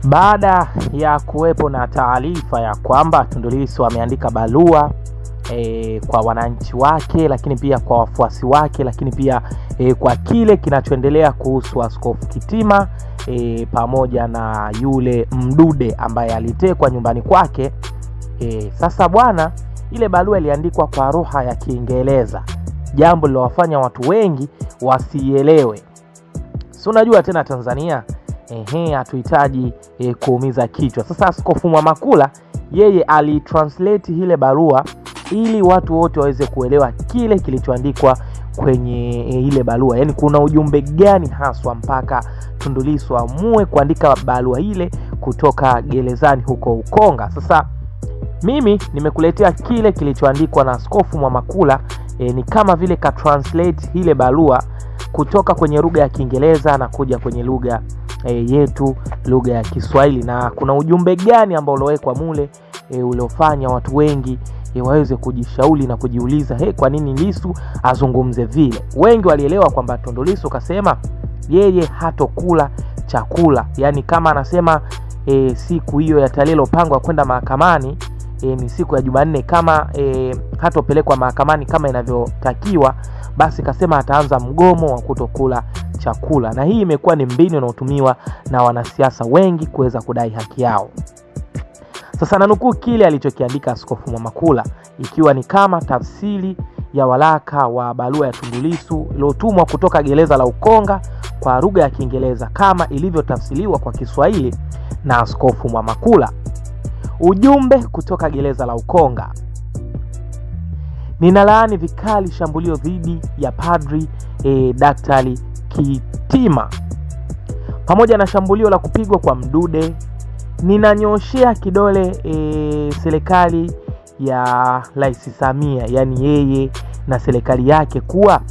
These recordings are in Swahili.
Baada ya kuwepo na taarifa ya kwamba Tundu Lissu ameandika barua kwa wananchi wake, lakini pia kwa wafuasi wake, lakini pia kwa kile kinachoendelea kuhusu Askofu Kitima pamoja na yule Mdude ambaye alitekwa nyumbani kwake. Sasa bwana, ile barua iliandikwa kwa lugha ya Kiingereza, jambo lilowafanya watu wengi wasielewe. Si unajua tena Tanzania hatuhitaji kuumiza kichwa. Sasa Askofu Mwamakula yeye alitranslate ile barua ili watu wote waweze kuelewa kile kilichoandikwa kwenye ile barua. Yaani kuna ujumbe gani haswa mpaka Tundu Lissu amue kuandika barua ile kutoka gerezani huko Ukonga. Sasa mimi nimekuletea kile kilichoandikwa na Askofu Mwamakula. Ni kama vile ka translate ile barua kutoka kwenye lugha ya Kiingereza na kuja kwenye lugha yetu, lugha ya Kiswahili. Na kuna ujumbe gani ambao uliowekwa mule uliofanya watu wengi waweze kujishauri na kujiuliza kwa nini Lissu azungumze vile. Wengi walielewa kwamba Tundu Lissu kasema yeye hatokula chakula, yani kama anasema siku hiyo ya tarehe iliyopangwa kwenda mahakamani ni siku ya Jumanne, kama hatopelekwa mahakamani kama inavyotakiwa, basi kasema ataanza mgomo wa kutokula chakula. Na hii imekuwa ni mbinu inayotumiwa na wanasiasa wengi kuweza kudai haki yao. Sasa nanukuu kile alichokiandika Askofu Mwamakula, ikiwa ni kama tafsiri ya waraka wa barua ya Tundu Lissu iliyotumwa kutoka gereza la Ukonga kwa lugha ya Kiingereza kama ilivyotafsiriwa kwa Kiswahili na Askofu Mwamakula. Ujumbe kutoka gereza la Ukonga: ninalaani vikali shambulio dhidi ya Padri Daktari Kitima pamoja na shambulio la kupigwa kwa Mdude. Ninanyoshea kidole serikali ya Rais Samia, yani yeye na serikali yake, kuwa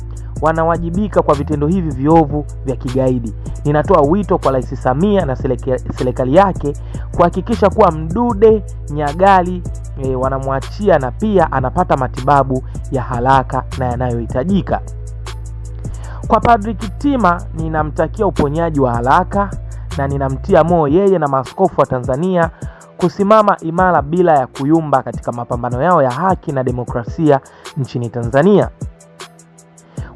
wanawajibika kwa vitendo hivi viovu vya kigaidi. Ninatoa wito kwa Rais Samia na serikali yake kuhakikisha kuwa Mdude Nyagali wanamwachia na pia anapata matibabu ya haraka na yanayohitajika. Kwa Padri Kitima ninamtakia uponyaji wa haraka na ninamtia moyo yeye na maaskofu wa Tanzania kusimama imara bila ya kuyumba katika mapambano yao ya haki na demokrasia nchini Tanzania.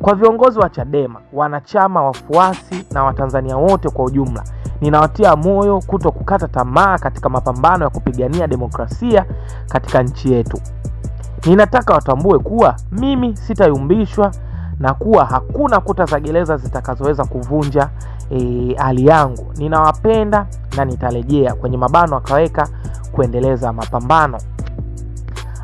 Kwa viongozi wa Chadema, wanachama, wafuasi na Watanzania wote kwa ujumla, ninawatia moyo kuto kukata tamaa katika mapambano ya kupigania demokrasia katika nchi yetu. Ninataka watambue kuwa mimi sitayumbishwa na kuwa hakuna kuta za gereza zitakazoweza kuvunja hali yangu. Ninawapenda na nitarejea kwenye mabano, akaweka kuendeleza mapambano.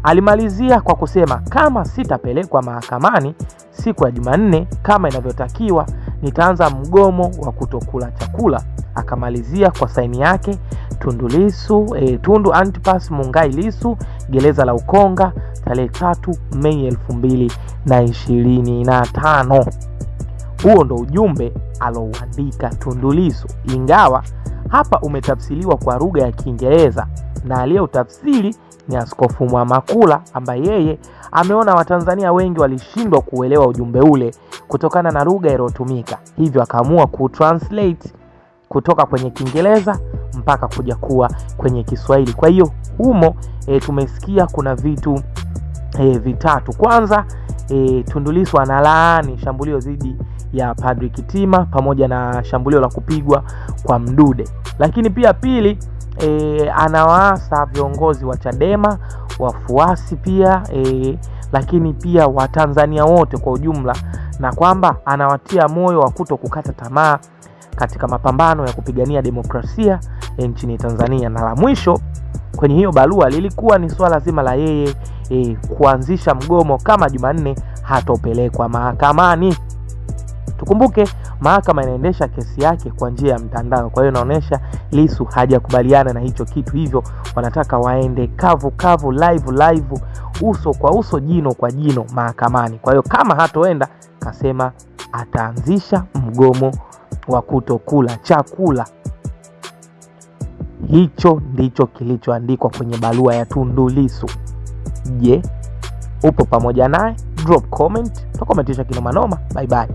Alimalizia kwa kusema, kama sitapelekwa mahakamani siku ya Jumanne kama inavyotakiwa, nitaanza mgomo wa kutokula chakula. Akamalizia kwa saini yake Tundu Lissu, Tundu Antipas Mungai Lissu, gereza la Ukonga, tarehe 3 Mei 2025. Huo ndo ujumbe alouandika Tundu Lissu, ingawa hapa umetafsiriwa kwa lugha ya Kiingereza na aliyeutafsiri ni Askofu Mwamakula, ambaye yeye ameona Watanzania wengi walishindwa kuelewa ujumbe ule kutokana na lugha iliyotumika, hivyo akaamua kutranslate kutoka kwenye Kiingereza mpaka kuja kuwa kwenye Kiswahili. Kwa hiyo humo tumesikia kuna vitu vitatu. Kwanza, Tundu Lissu analaani shambulio dhidi ya Padri Kitima pamoja na shambulio la kupigwa kwa Mdude. Lakini pia pili, anawaasa viongozi wa Chadema, wafuasi pia, lakini pia Watanzania wote kwa ujumla, na kwamba anawatia moyo wa kuto kukata tamaa katika mapambano ya kupigania demokrasia nchini Tanzania. Na la mwisho kwenye hiyo barua lilikuwa ni swala zima la yeye kuanzisha mgomo kama Jumanne hatopelekwa mahakamani. Tukumbuke mahakama inaendesha kesi yake kwa njia ya mtandao, kwa hiyo inaonyesha Lissu hajakubaliana na hicho kitu, hivyo wanataka waende kavu live, uso kwa uso, jino kwa jino mahakamani. Kwa hiyo kama hatoenda, kasema ataanzisha mgomo wa kutokula chakula. Hicho ndicho kilichoandikwa kwenye barua ya Tundu Lissu. Je, upo pamoja naye? Drop comment, tukomentisha kinoma noma. Bye bye.